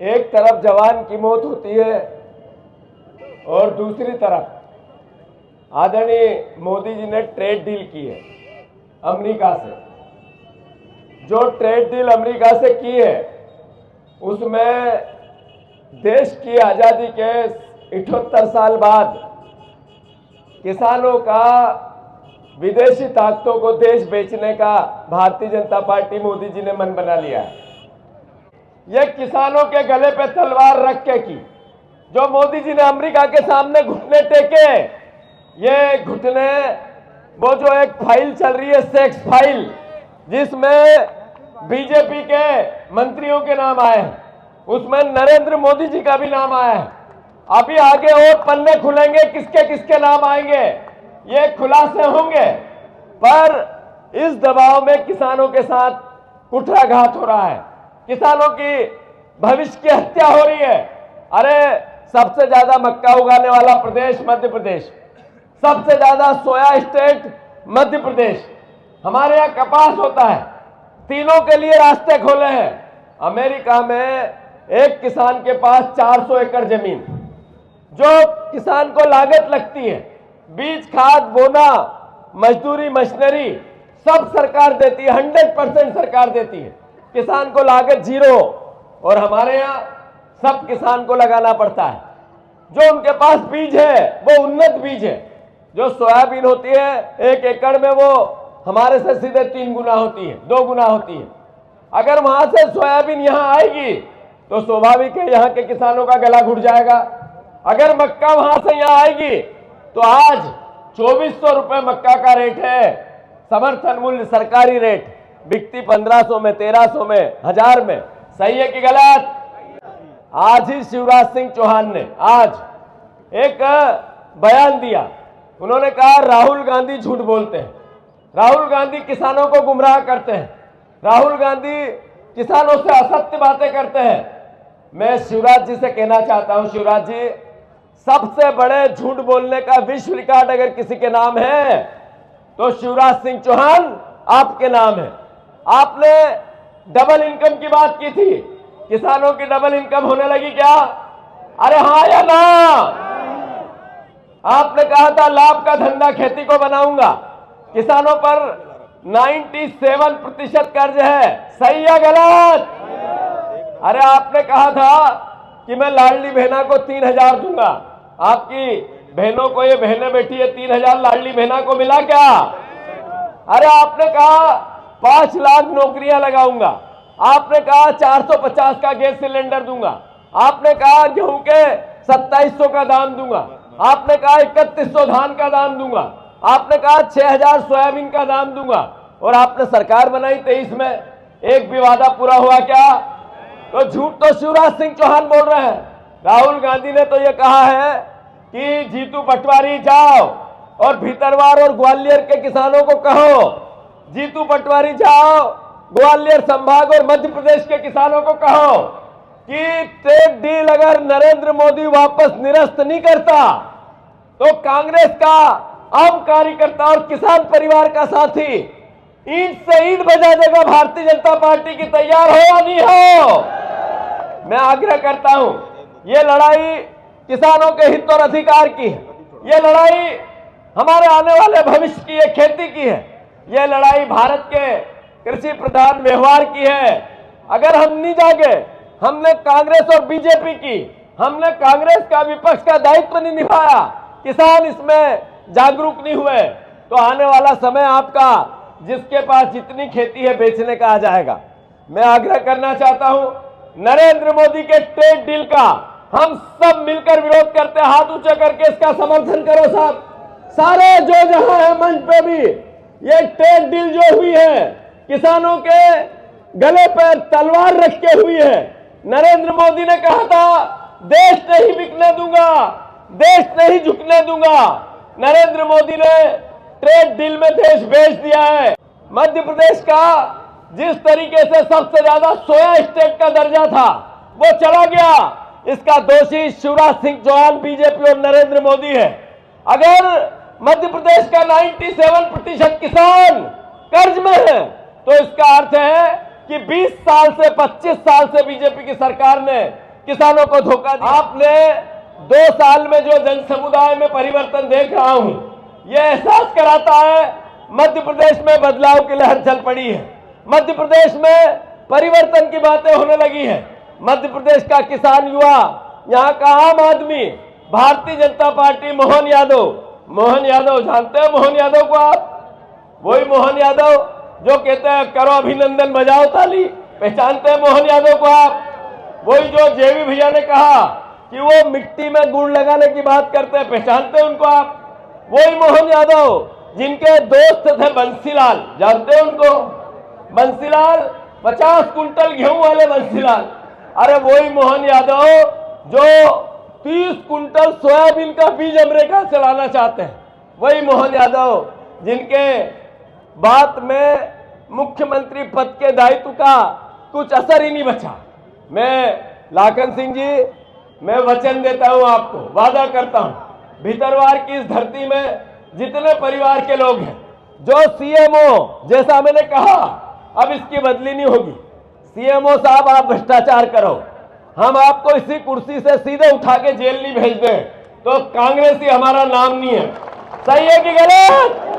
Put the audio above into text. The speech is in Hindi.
एक तरफ जवान की मौत होती है और दूसरी तरफ आदरणीय मोदी जी ने ट्रेड डील की है अमेरिका से। जो ट्रेड डील अमेरिका से की है उसमें देश की आज़ादी के 78 साल बाद किसानों का विदेशी ताकतों को देश बेचने का भारतीय जनता पार्टी मोदी जी ने मन बना लिया है। यह किसानों के गले पे तलवार रख के की जो मोदी जी ने अमेरिका के सामने घुटने टेके, ये घुटने वो जो एक फाइल चल रही है सेक्स फाइल जिसमें बीजेपी के मंत्रियों के नाम आए हैं, उसमें नरेंद्र मोदी जी का भी नाम आया है। अभी आगे और पन्ने खुलेंगे, किसके किसके नाम आएंगे ये खुलासे होंगे, पर इस दबाव में किसानों के साथ कुठाराघात हो रहा है, किसानों की भविष्य की हत्या हो रही है। अरे सबसे ज्यादा मक्का उगाने वाला प्रदेश मध्य प्रदेश, सबसे ज्यादा सोया स्टेट मध्य प्रदेश, हमारे यहाँ कपास होता है, तीनों के लिए रास्ते खोले हैं। अमेरिका में एक किसान के पास 400 एकड़ जमीन, जो किसान को लागत लगती है, बीज खाद बोना मजदूरी मशीनरी सब सरकार देती है, 100% सरकार देती है, किसान को लागत जीरो। और हमारे यहाँ सब किसान को लगाना पड़ता है। जो उनके पास बीज है वो उन्नत बीज है। जो सोयाबीन होती है 1 एकड़ में वो हमारे से सीधे 3 गुना होती है, 2 गुना होती है। अगर वहां से सोयाबीन यहाँ आएगी तो स्वाभाविक है यहाँ के किसानों का गला घुट जाएगा। अगर मक्का वहां से यहाँ आएगी तो आज 2400 रुपए मक्का का रेट है, समर्थन मूल्य सरकारी रेट, बिकती 1500 में, 1300 में, 1000 में। सही है कि गलत? आज ही शिवराज सिंह चौहान ने आज एक बयान दिया, उन्होंने कहा राहुल गांधी झूठ बोलते हैं, राहुल गांधी किसानों को गुमराह करते हैं, राहुल गांधी किसानों से असत्य बातें करते हैं। मैं शिवराज जी से कहना चाहता हूं, शिवराज जी, सबसे बड़े झूठ बोलने का विश्व रिकॉर्ड अगर किसी के नाम है तो शिवराज सिंह चौहान आपके नाम है। आपने डबल इनकम की बात की थी, किसानों की डबल इनकम होने लगी क्या? अरे हाँ या ना? आपने कहा था लाभ का धंधा खेती को बनाऊंगा, किसानों पर 97% कर्ज है, सही या गलत? अरे आपने कहा था कि मैं लाडली बहना को 3000 दूंगा, आपकी बहनों को, ये बहनें बैठी है 3000 लाडली बहना को मिला क्या? अरे आपने कहा 5 लाख नौकरियां लगाऊंगा, आपने कहा 450 का गैस सिलेंडर दूंगा, आपने कहा गेहूं के 2700 का दाम दूंगा, आपने कहा 3100 धान का दाम दूंगा, आपने कहा 6000 सोयाबीन का दाम दूंगा, और आपने सरकार बनाई 23 में, एक भी वादा पूरा हुआ क्या? तो झूठ तो शिवराज सिंह चौहान बोल रहे हैं। राहुल गांधी ने तो ये कहा है कि जीतू पटवारी जाओ और भीतरवार और ग्वालियर के किसानों को कहो, जीतू पटवारी जाओ ग्वालियर संभाग और मध्य प्रदेश के किसानों को कहो कि ट्रेड डील अगर नरेंद्र मोदी वापस निरस्त नहीं करता तो कांग्रेस का आम कार्यकर्ता और किसान परिवार का साथी ईंट से ईंट बजा देगा भारतीय जनता पार्टी की। तैयार हो या नहीं हो? मैं आग्रह करता हूं, ये लड़ाई किसानों के हित और अधिकार की है, ये लड़ाई हमारे आने वाले भविष्य की है, खेती की है, ये लड़ाई भारत के कृषि प्रधान व्यवहार की है। अगर हम नहीं जागे, हमने कांग्रेस और बीजेपी की, हमने कांग्रेस का विपक्ष का दायित्व नहीं निभाया, किसान इसमें जागरूक नहीं हुए, तो आने वाला समय आपका जिसके पास जितनी खेती है बेचने का आ जाएगा। मैं आग्रह करना चाहता हूं, नरेंद्र मोदी के ट्रेड डील का हम सब मिलकर विरोध करते हैं, हाथ ऊंचा करके इसका समर्थन करो साहब, सारे जो जहां है मंच पे भी। ये ट्रेड डील जो हुई है किसानों के गले पर तलवार रख के हुई है। नरेंद्र मोदी ने कहा था देश नहीं बिकने दूंगा, देश नहीं झुकने दूंगा। नरेंद्र मोदी ने ट्रेड डील में देश बेच दिया है। मध्य प्रदेश का जिस तरीके से सबसे ज्यादा सोया स्टेट का दर्जा था वो चला गया, इसका दोषी शिवराज सिंह चौहान, बीजेपी और नरेंद्र मोदी है। अगर मध्य प्रदेश का 97% किसान कर्ज में है तो इसका अर्थ है कि 20 साल से 25 साल से बीजेपी की सरकार ने किसानों को धोखा दिया। आपने 2 साल में जो जन समुदाय में परिवर्तन देख रहा हूं, यह एहसास कराता है मध्य प्रदेश में बदलाव की लहर चल पड़ी है। मध्य प्रदेश में परिवर्तन की बातें होने लगी है। मध्य प्रदेश का किसान युवा, यहाँ का आम आदमी भारतीय जनता पार्टी मोहन यादव जानते हैं मोहन यादव को आप? वही मोहन यादव जो कहते हैं करो अभिनंदन बजाओ ताली, पहचानते हैं मोहन यादव को आप? वही जो जेवी भैया ने कहा कि वो मिट्टी में गुड़ लगाने की बात करते हैं, पहचानते हैं उनको आप? वही मोहन यादव जिनके दोस्त थे बंसीलाल, जानते हैं उनको? बंसीलाल 50 कुंटल गेहूं वाले बंसीलाल। अरे वही मोहन यादव जो 30 कुंटल सोयाबीन का बीज अमेरिका से लाना चाहते हैं। वही मोहन यादव जिनके बात में मुख्यमंत्री पद के दायित्व का कुछ असर ही नहीं बचा। मैं लाखन सिंह जी, मैं वचन देता हूं आपको, वादा करता हूं, भीतरवार की इस धरती में जितने परिवार के लोग हैं, जो सीएमओ जैसा मैंने कहा, अब इसकी बदली नहीं होगी। सीएमओ साहब आप भ्रष्टाचार करो, हम आपको इसी कुर्सी से सीधे उठा के जेल नहीं भेज दें तो कांग्रेस ही हमारा नाम नहीं है। सही है कि गलत?